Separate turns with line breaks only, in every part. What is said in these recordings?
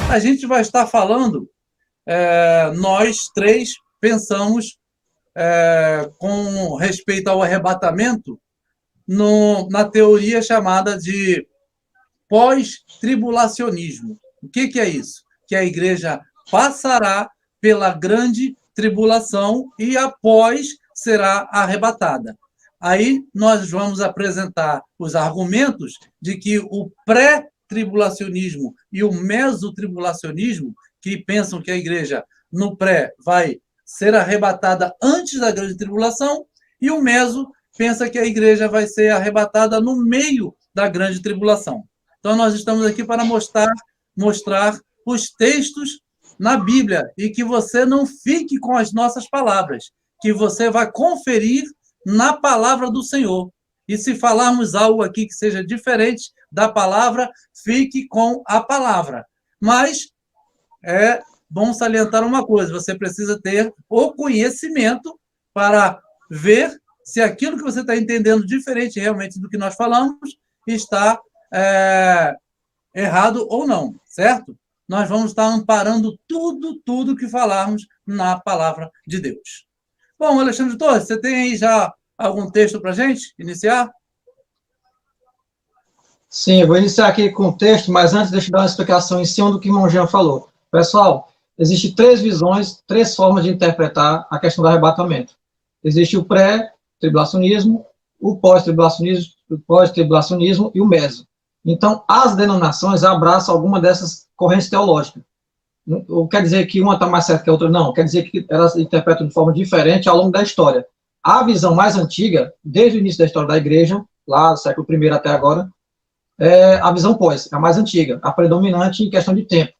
a gente vai estar falando, nós três pensamos com respeito ao arrebatamento na teoria chamada de pós-tribulacionismo. O que é isso? Que a igreja passará pela grande tribulação e após será arrebatada. Aí nós vamos apresentar os argumentos de que o pré-tribulacionismo e o mesotribulacionismo, que pensam que a igreja no pré vai ser arrebatada antes da grande tribulação, e o meso pensa que a igreja vai ser arrebatada no meio da grande tribulação. Então, nós estamos aqui para mostrar os textos na Bíblia e que você não fique com as nossas palavras, que você vai conferir na palavra do Senhor. E se falarmos algo aqui que seja diferente da palavra, fique com a palavra. Mas é bom salientar uma coisa, você precisa ter o conhecimento para ver se aquilo que você está entendendo diferente realmente do que nós falamos está errado ou não, certo? Nós vamos estar amparando tudo que falarmos na palavra de Deus. Bom, Alexandre Torres, você tem aí já algum texto para a gente iniciar?
Sim, eu vou iniciar aqui com o texto, mas antes deixa eu dar uma explicação em cima do que o irmão Jean falou. Pessoal, existem 3 visões, 3 formas de interpretar a questão do arrebatamento. Existe o pré-tribulacionismo, o pós-tribulacionismo e o meso. Então, as denominações abraçam alguma dessas correntes teológicas. Não quer dizer que uma está mais certa que a outra, não. Quer dizer que elas interpretam de forma diferente ao longo da história. A visão mais antiga, desde o início da história da igreja, lá do século I até agora, é a visão pós, a mais antiga, a predominante em questão de tempo.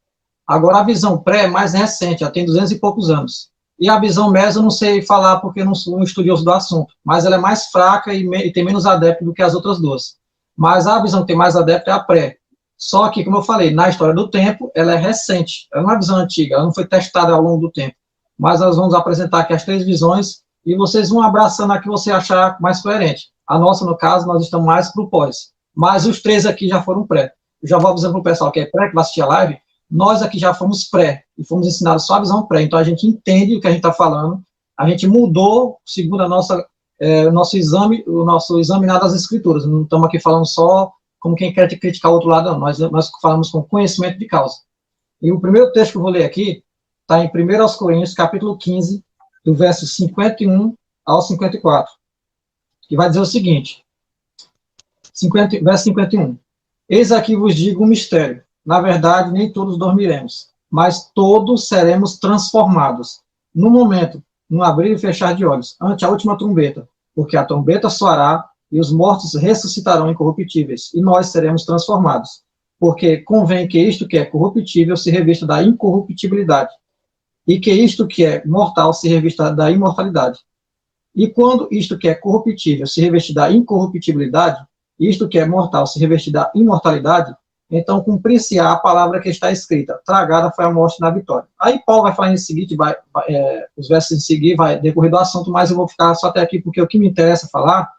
Agora, a visão pré é mais recente, já tem 200 e poucos anos. E a visão meso eu não sei falar porque eu não sou um estudioso do assunto, mas ela é mais fraca e tem menos adepto do que as outras duas. Mas a visão que tem mais adepto é a pré. Só que, como eu falei, na história do tempo, ela é recente. Ela não é uma visão antiga, ela não foi testada ao longo do tempo. Mas nós vamos apresentar aqui as 3 visões e vocês vão abraçando a que você achar mais coerente. A nossa, no caso, nós estamos mais para o pós. Mas os 3 aqui já foram pré. Eu já vou avisando para o pessoal que é pré, que vai assistir a live, nós aqui já fomos pré, e fomos ensinados só a visão pré. Então, a gente entende o que a gente está falando, a gente mudou, segundo o nosso examinar das escrituras. Não estamos aqui falando só como quem quer criticar o outro lado, não. Nós falamos com conhecimento de causa. E o primeiro texto que eu vou ler aqui está em 1 Coríntios, capítulo 15, do verso 51 ao 54, que vai dizer o seguinte, verso 51. Eis aqui vos digo um mistério. Na verdade, nem todos dormiremos, mas todos seremos transformados. No momento, num abrir e fechar de olhos, ante a última trombeta, porque a trombeta soará e os mortos ressuscitarão incorruptíveis, e nós seremos transformados. Porque convém que isto que é corruptível se revista da incorruptibilidade, e que isto que é mortal se revista da imortalidade. E quando isto que é corruptível se revestir da incorruptibilidade, isto que é mortal se revestir da imortalidade, então cumprir-se-á a palavra que está escrita, tragada foi a morte na vitória. Aí Paulo vai falar em seguinte, os versos em seguir vai decorrer do assunto, mas eu vou ficar só até aqui, porque o que me interessa falar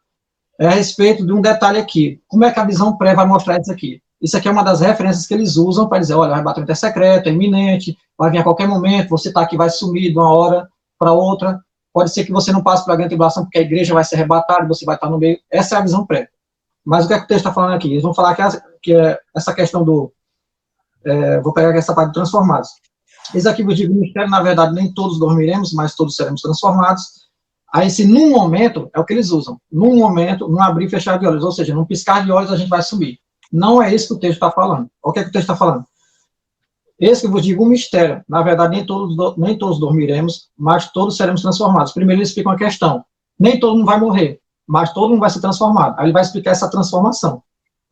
é a respeito de um detalhe aqui. Como é que a visão pré vai mostrar isso aqui? Isso aqui é uma das referências que eles usam para dizer, olha, o arrebatamento é secreto, é iminente, vai vir a qualquer momento, você está aqui, vai sumir de uma hora para outra, pode ser que você não passe pela grande tribulação, porque a igreja vai ser arrebatada, você vai estar no meio. Essa é a visão pré. Mas o que é que o texto está falando aqui? Eles vão falar que essa questão do... vou pegar aqui essa parte de transformados. Eis aqui vos digo, mistério, na verdade, nem todos dormiremos, mas todos seremos transformados. Aí, se num momento, é o que eles usam, num momento, num abrir e fechar de olhos, ou seja, num piscar de olhos a gente vai subir. Não é isso que o texto está falando. O que é que o texto está falando? Esse que vos digo, um mistério. Na verdade, nem todos dormiremos, mas todos seremos transformados. Primeiro, eles explicam a questão. Nem todo mundo vai morrer, mas todo mundo vai ser transformado. Aí ele vai explicar essa transformação.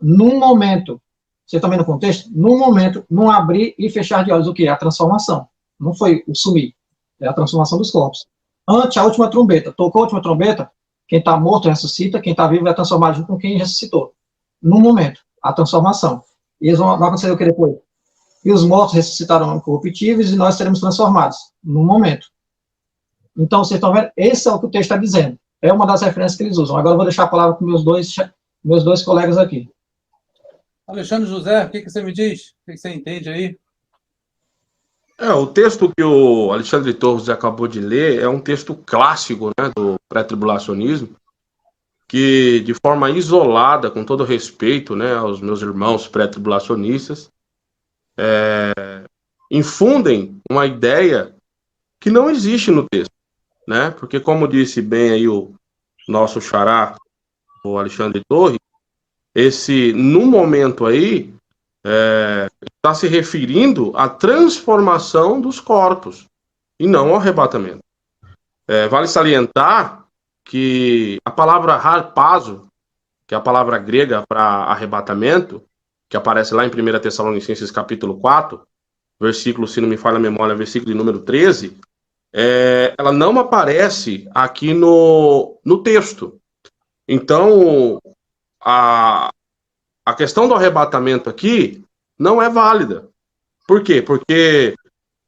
Num momento, você está vendo o contexto? Num momento, num abrir e fechar de olhos, o que? A transformação. Não foi o sumir, é a transformação dos corpos. Ante a última trombeta, tocou a última trombeta, quem está morto ressuscita, quem está vivo é transformado junto com quem ressuscitou. Num momento, a transformação. E eles vai acontecer o que depois? E os mortos ressuscitarão incorruptíveis e nós seremos transformados. Num momento. Então, vocês estão vendo? Esse é o que o texto está dizendo. É uma das referências que eles usam. Agora eu vou deixar a palavra para meus dois colegas aqui.
Alexandre José, o que você me diz? O que você entende aí?
O texto que o Alexandre Torres acabou de ler é um texto clássico, né, do pré-tribulacionismo, que de forma isolada, com todo respeito, né, aos meus irmãos pré-tribulacionistas, infundem uma ideia que não existe no texto, né? Porque, como disse bem aí o nosso xará, o Alexandre Torres, no momento aí, está se referindo à transformação dos corpos, e não ao arrebatamento. Vale salientar que a palavra harpazo, que é a palavra grega para arrebatamento, que aparece lá em 1 Tessalonicenses capítulo 4, versículo, se não me falha a memória, versículo de número 13, ela não aparece aqui no texto. Então, a questão do arrebatamento aqui não é válida. Por quê? Porque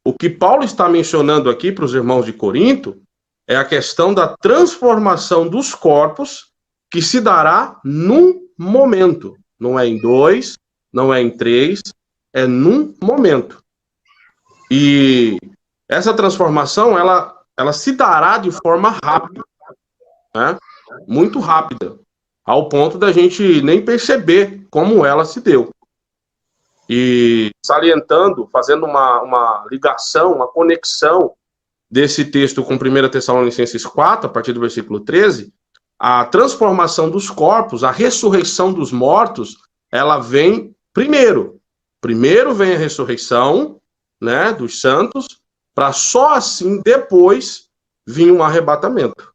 o que Paulo está mencionando aqui para os irmãos de Corinto é a questão da transformação dos corpos que se dará num momento. Não é em 2, não é em 3, é num momento. E essa transformação, ela se dará de forma rápida, né? Muito rápida, ao ponto da gente nem perceber como ela se deu. E salientando, fazendo uma ligação, uma conexão desse texto com 1 Tessalonicenses 4, a partir do versículo 13, a transformação dos corpos, a ressurreição dos mortos, ela vem primeiro. Primeiro vem a ressurreição, né, dos santos, para só assim depois vir um arrebatamento.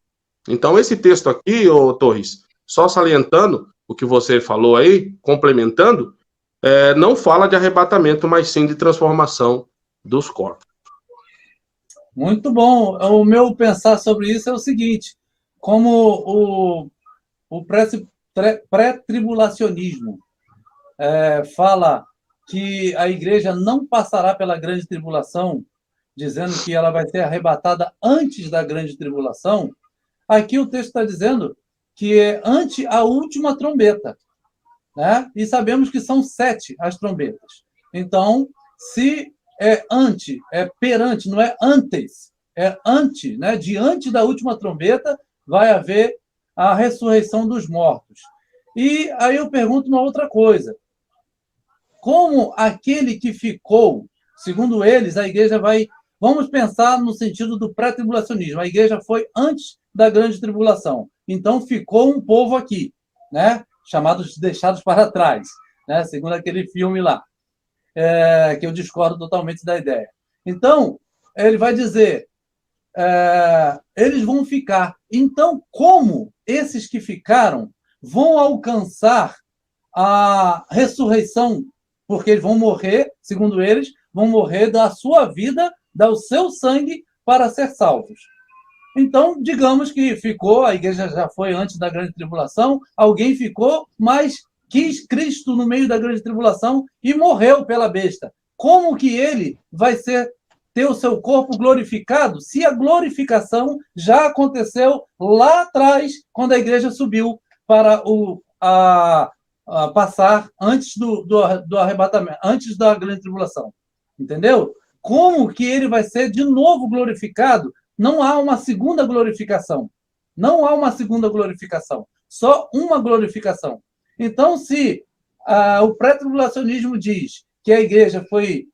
Então, esse texto aqui, ô Torres, só salientando o que você falou aí, complementando, não fala de arrebatamento, mas sim de transformação dos corpos.
Muito bom. O meu pensar sobre isso é o seguinte: como o pré-tribulacionismo fala que a igreja não passará pela grande tribulação, dizendo que ela vai ser arrebatada antes da grande tribulação, aqui o texto está dizendo que é ante a última trombeta, né? E sabemos que são 7 as trombetas. Então, se é ante, é perante, não é antes, é ante, né? Diante da última trombeta vai haver a ressurreição dos mortos. E aí eu pergunto uma outra coisa: como aquele que ficou, segundo eles, a igreja vai... Vamos pensar no sentido do pré-tribulacionismo. A igreja foi antes da grande tribulação. Então, ficou um povo aqui, né? Chamados deixados para trás, né? Segundo aquele filme lá, que eu discordo totalmente da ideia. Então, ele vai dizer, eles vão ficar. Então, como esses que ficaram vão alcançar a ressurreição? Porque eles vão morrer, segundo eles, vão morrer da sua vida, dar o seu sangue para ser salvos. Então, digamos que ficou, a igreja já foi antes da grande tribulação, alguém ficou, mas quis Cristo no meio da grande tribulação e morreu pela besta. Como que ele vai ter o seu corpo glorificado se a glorificação já aconteceu lá atrás, quando a igreja subiu para passar antes do arrebatamento, antes da grande tribulação? Entendeu? Como que ele vai ser de novo glorificado? Não há uma segunda glorificação. Não há uma segunda glorificação. Só uma glorificação. Então, se o pré-tribulacionismo diz que a igreja foi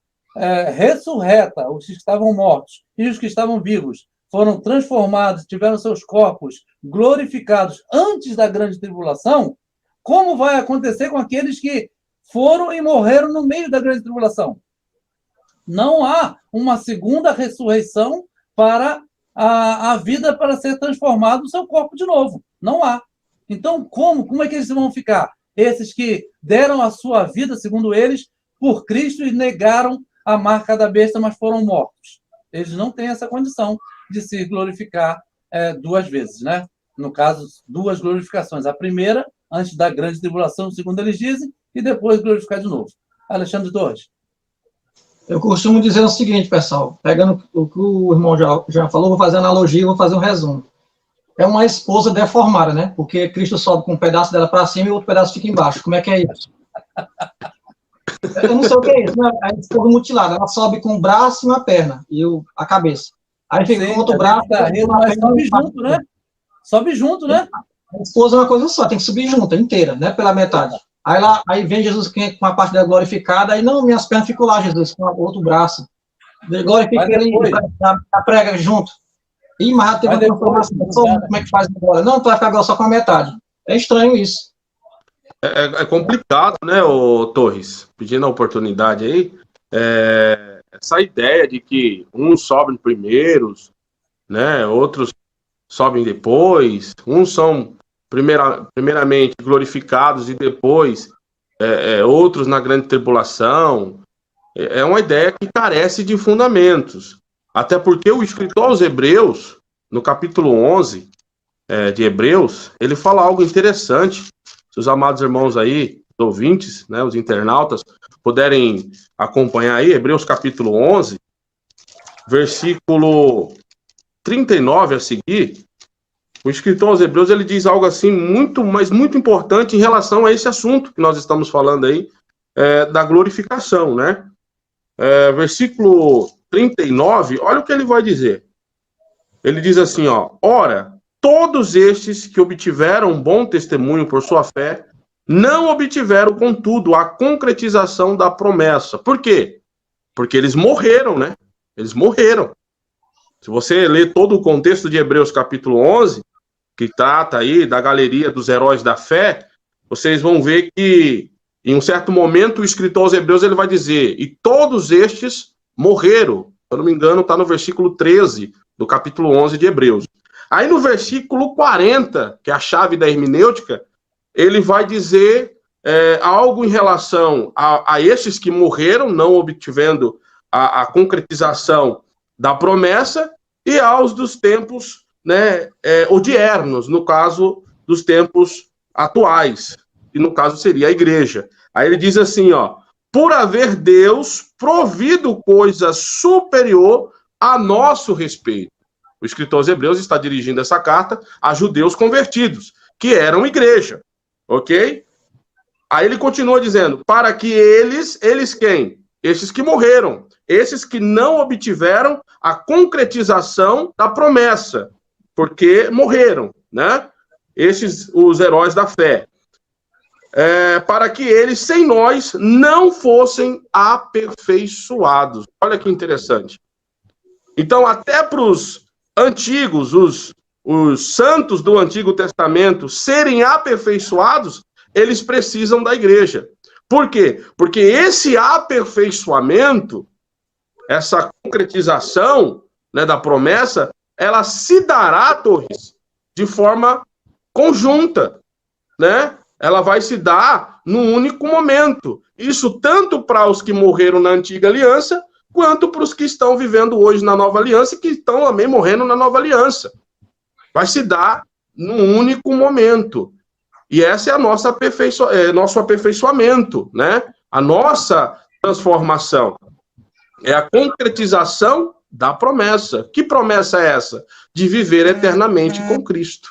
ressurreta, os que estavam mortos e os que estavam vivos foram transformados, tiveram seus corpos glorificados antes da grande tribulação, como vai acontecer com aqueles que foram e morreram no meio da grande tribulação? Não há uma segunda ressurreição para a vida, para ser transformado no seu corpo de novo. Não há. Então, como é que eles vão ficar? Esses que deram a sua vida, segundo eles, por Cristo e negaram a marca da besta, mas foram mortos. Eles não têm essa condição de se glorificar 2 vezes, né? No caso, 2 glorificações. A primeira, antes da grande tribulação, segundo eles dizem, e depois glorificar de novo. Alexandre Torres.
Eu costumo dizer o seguinte, pessoal, pegando o que o irmão já falou, vou fazer analogia, vou fazer um resumo. É uma esposa deformada, né? Porque Cristo sobe com um pedaço dela para cima e o outro pedaço fica embaixo. Como é que é isso? Eu não sei o que é isso, né? Aí esse povo mutilado, ela sobe com o braço e uma perna, e a cabeça. Aí fica com outro braço.
Mas sobe junto, né? Sobe junto, né?
A esposa é uma coisa só, tem que subir junto, inteira, né? Pela metade. Aí vem Jesus com a parte dela glorificada, aí não, minhas pernas ficam lá, Jesus, com o outro braço. Glorifica ele a prega junto. Ih, mas teve uma transformação. Como é que faz agora? Não, tu vai ficar agora só com a metade. É estranho isso.
É complicado, né, ô Torres? Pedindo a oportunidade aí. Essa ideia de que uns sobem primeiros, né, outros sobem depois, uns são primeiramente glorificados e depois outros na grande tribulação. É uma ideia que carece de fundamentos. Até porque o escritor aos Hebreus, no capítulo 11 de Hebreus, ele fala algo interessante. Se os amados irmãos aí, os ouvintes, né, os internautas, puderem acompanhar aí, Hebreus capítulo 11, versículo 39 a seguir, o escritor aos Hebreus, ele diz algo assim mas muito importante em relação a esse assunto que nós estamos falando aí, da glorificação, né? Versículo 39, olha o que ele vai dizer. Ele diz assim, ó: ora, todos estes que obtiveram bom testemunho por sua fé, não obtiveram, contudo, a concretização da promessa. Por quê? Porque eles morreram, né? Eles morreram. Se você ler todo o contexto de Hebreus capítulo 11, que trata aí da galeria dos heróis da fé, vocês vão ver que, em um certo momento, o escritor aos Hebreus ele vai dizer: e todos estes morreram. Se eu não me engano, está no versículo 13 do capítulo 11 de Hebreus. Aí no versículo 40, que é a chave da hermenêutica, ele vai dizer algo em relação a esses que morreram, não obtivendo a concretização da promessa, e aos dos tempos, né, odiernos, no caso dos tempos atuais, e no caso seria a igreja. Aí ele diz assim, ó: por haver Deus provido coisa superior a nosso respeito. O escritor aos Hebreus está dirigindo essa carta a judeus convertidos, que eram igreja, ok? Aí ele continua dizendo: para que eles quem? Esses que morreram, esses que não obtiveram a concretização da promessa, porque morreram, né? Esses, os heróis da fé. Para que eles, sem nós, não fossem aperfeiçoados. Olha que interessante. Então, até para os antigos, os santos do Antigo Testamento serem aperfeiçoados, eles precisam da igreja. Por quê? Porque esse aperfeiçoamento, essa concretização, né, da promessa, ela se dará, Torres, de forma conjunta, né? Ela vai se dar num único momento. Isso tanto para os que morreram na antiga aliança, quanto para os que estão vivendo hoje na nova aliança e que estão também morrendo na nova aliança. Vai se dar num único momento. E essa é a nossa nosso aperfeiçoamento, né? A nossa transformação. É a concretização da promessa. Que promessa é essa? De viver eternamente com Cristo.